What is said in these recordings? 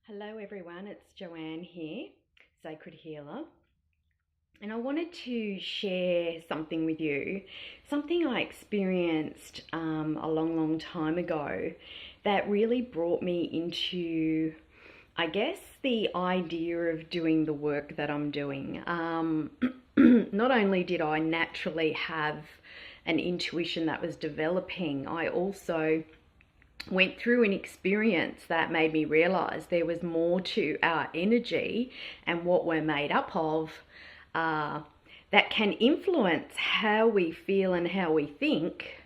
Hello everyone, it's Joanne here, Sacred Healer, and I wanted to share something with you, something I experienced a long time ago that really brought me into, I guess, the idea of doing the work that I'm doing. Not only did I naturally have an intuition that was developing, I also went through an experience that made me realize there was more to our energy and what we're made up of that can influence how we feel and how we think,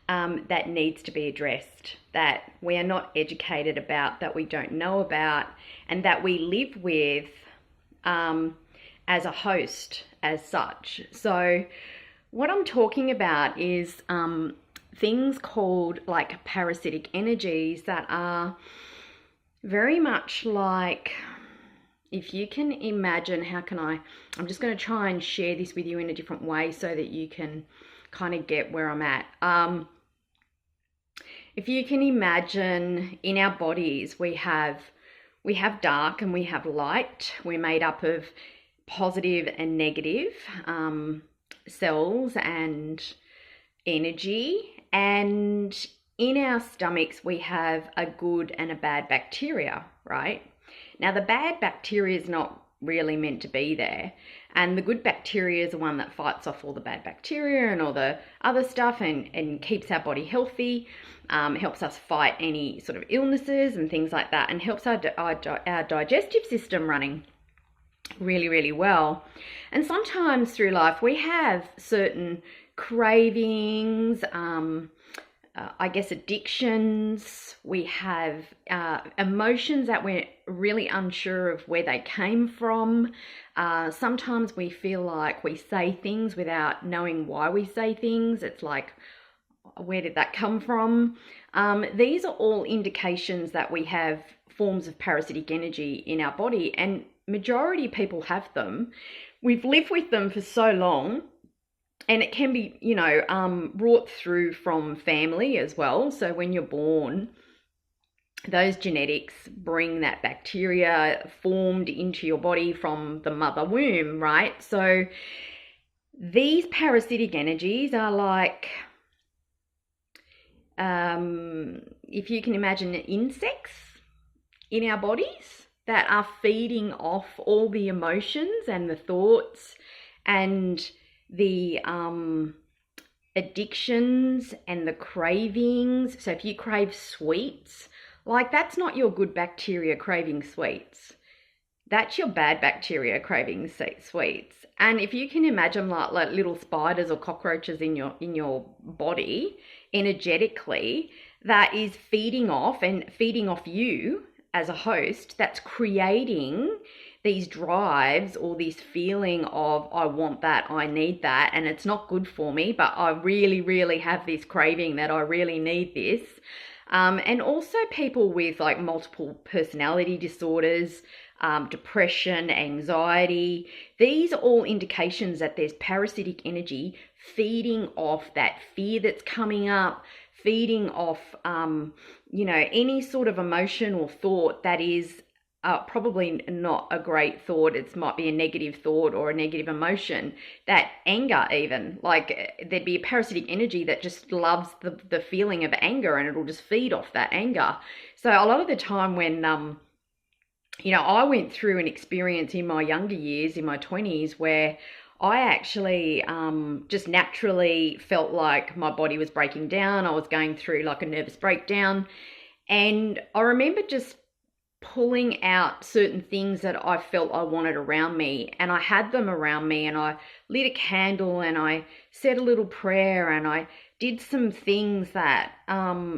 that needs to be addressed, that we are not educated about, that we don't know about, and that we live with as a host as such. So what I'm talking about is things called like parasitic energies that are very much like, if you can imagine, I'm just going to try and share this with you in a different way so that you can kind of get where I'm at. If you can imagine, in our bodies, we have dark and we have light. We're made up of positive and negative cells and energy, and in our stomachs we have a good and a bad bacteria, right? Now the bad bacteria is not really meant to be there, and the good bacteria is the one that fights off all the bad bacteria and all the other stuff and keeps our body healthy, helps us fight any sort of illnesses and things like that, and helps our digestive system running really well. And sometimes through life we have certain cravings, I guess addictions, we have emotions that we're really unsure of where they came from. Sometimes we feel like we say things without knowing why we say things. It's like, where did that come from? These are all indications that we have forms of parasitic energy in our body, and majority of people have them. We've lived with them for so long, and it can be, brought through from family as well. So when you're born, those genetics bring that bacteria formed into your body from the mother womb, right? So these parasitic energies are like, if you can imagine, insects in our bodies that are feeding off all the emotions and the thoughts and the addictions and the cravings. So if you crave sweets, like, that's not your good bacteria craving sweets. That's your bad bacteria craving sweets. And if you can imagine like little spiders or cockroaches in your body energetically, that is feeding off you as a host, that's creating these drives or this feeling of, I want that, I need that, and it's not good for me, but I really have this craving that I really need this. And also people with like multiple personality disorders, depression, anxiety, these are all indications that there's parasitic energy feeding off that fear that's coming up, feeding off, any sort of emotion or thought that is probably not a great thought. It might be a negative thought or a negative emotion. That anger, even, like, there'd be a parasitic energy that just loves the feeling of anger, and it'll just feed off that anger. So a lot of the time when I went through an experience in my younger years, in my 20s, where I actually just naturally felt like my body was breaking down. I was going through like a nervous breakdown, and I remember just pulling out certain things that I felt I wanted around me, and I had them around me, and I lit a candle and I said a little prayer and I did some things that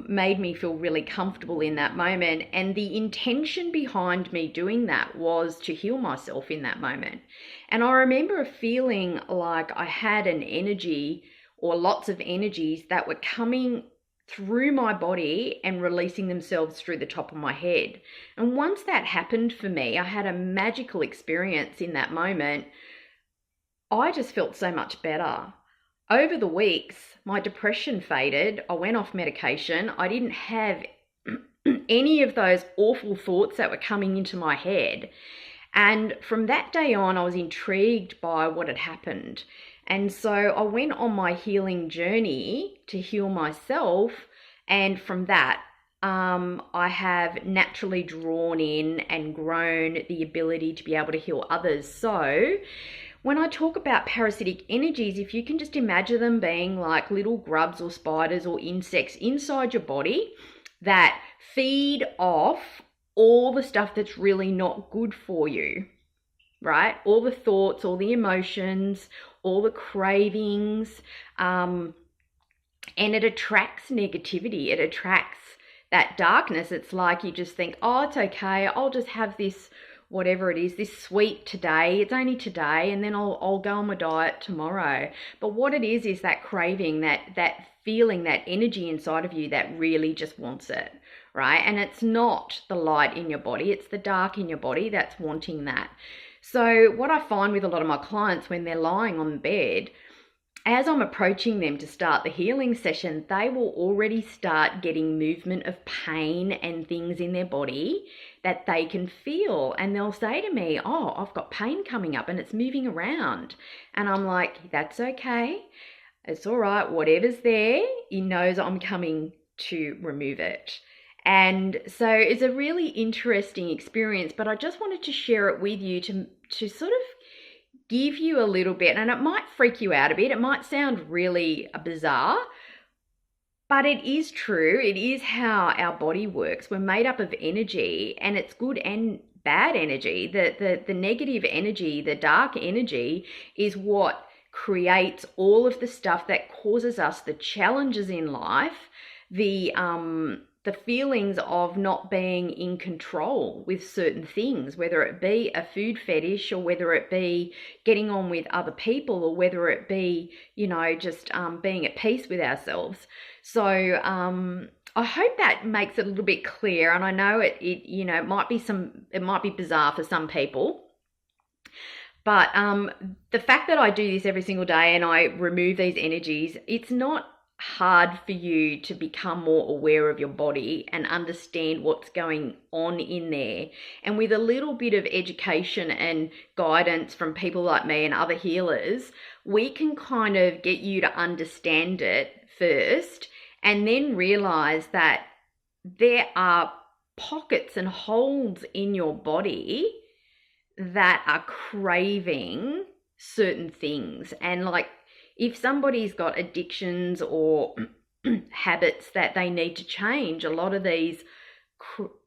made me feel really comfortable in that moment. And the intention behind me doing that was to heal myself in that moment. And I remember feeling like I had an energy, or lots of energies, that were coming through my body and releasing themselves through the top of my head. And once that happened for me, I had a magical experience in that moment. I just felt so much better. Over the weeks, my depression faded. I went off medication. I didn't have any of those awful thoughts that were coming into my head. And from that day on, I was intrigued by what had happened. And so I went on my healing journey to heal myself. And from that, I have naturally drawn in and grown the ability to be able to heal others. So when I talk about parasitic energies, if you can just imagine them being like little grubs or spiders or insects inside your body that feed off all the stuff that's really not good for you, right? All the thoughts, all the emotions, all the cravings, and it attracts negativity. It attracts that darkness. It's like you just think, oh, it's okay. I'll just have this, whatever it is, this sweet today. It's only today, and then I'll go on my diet tomorrow. But what it is that craving, that feeling, that energy inside of you that really just wants it, right? And it's not the light in your body, it's the dark in your body that's wanting that. So what I find with a lot of my clients when they're lying on the bed, as I'm approaching them to start the healing session, they will already start getting movement of pain and things in their body that they can feel. And they'll say to me, oh, I've got pain coming up and it's moving around. And I'm like, that's okay. It's all right. Whatever's there, he knows I'm coming to remove it. And so it's a really interesting experience, but I just wanted to share it with you to sort of give you a little bit, and it might freak you out a bit. It might sound really bizarre, but it is true. It is how our body works. We're made up of energy, and it's good and bad energy. The negative energy, the dark energy, is what creates all of the stuff that causes us the challenges in life, the feelings of not being in control with certain things, whether it be a food fetish or whether it be getting on with other people or whether it be, just being at peace with ourselves. So I hope that makes it a little bit clear. And I know it might be bizarre for some people. But the fact that I do this every single day and I remove these energies, it's not hard for you to become more aware of your body and understand what's going on in there. And with a little bit of education and guidance from people like me and other healers, we can kind of get you to understand it first and then realize that there are pockets and holes in your body that are craving certain things. And like, if somebody's got addictions or habits that they need to change, a lot of these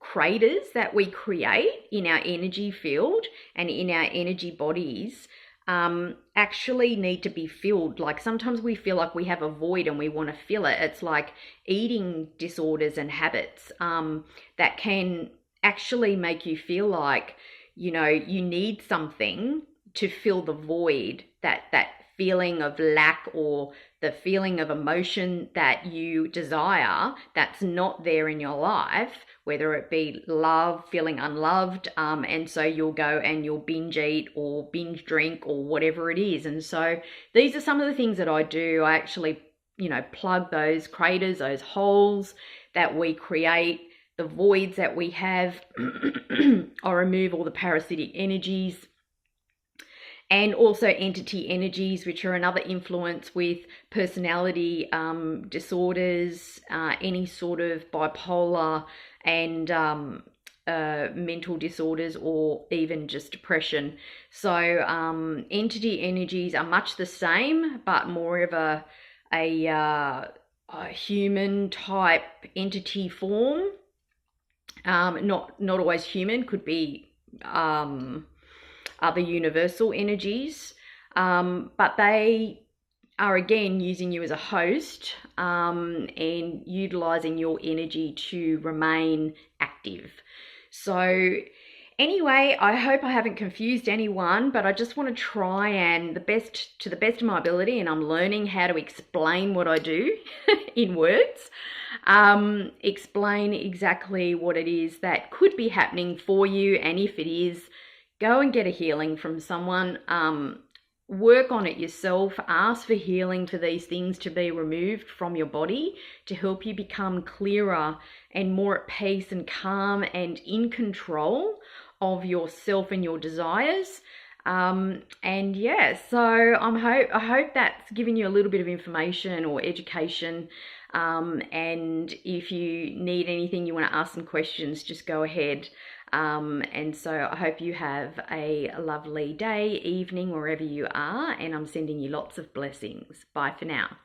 craters that we create in our energy field and in our energy bodies actually need to be filled. Like sometimes we feel like we have a void and we want to fill it. It's like eating disorders and habits that can actually make you feel like, you need something to fill the void, that feeling of lack or the feeling of emotion that you desire that's not there in your life, whether it be love, feeling unloved, and so you'll go and you'll binge eat or binge drink or whatever it is. And so these are some of the things that I do. I actually, plug those craters, those holes that we create, the voids that we have. I remove all the parasitic energies. And also entity energies, which are another influence with personality disorders, any sort of bipolar and mental disorders, or even just depression. So entity energies are much the same, but more of a human type entity form. Not always human, could be other universal energies, but they are again using you as a host and utilizing your energy to remain active. So anyway, I hope I haven't confused anyone, but I just want to try and to the best of my ability, and I'm learning how to explain what I do in words, explain exactly what it is that could be happening for you. And if it is, go and get a healing from someone. work on it yourself. Ask for healing for these things to be removed from your body to help you become clearer and more at peace and calm and in control of yourself and your desires. And yeah, so I hope that's given you a little bit of information or education. And if you need anything, you want to ask some questions, just go ahead. And so I hope you have a lovely day, evening, wherever you are, and I'm sending you lots of blessings. Bye for now.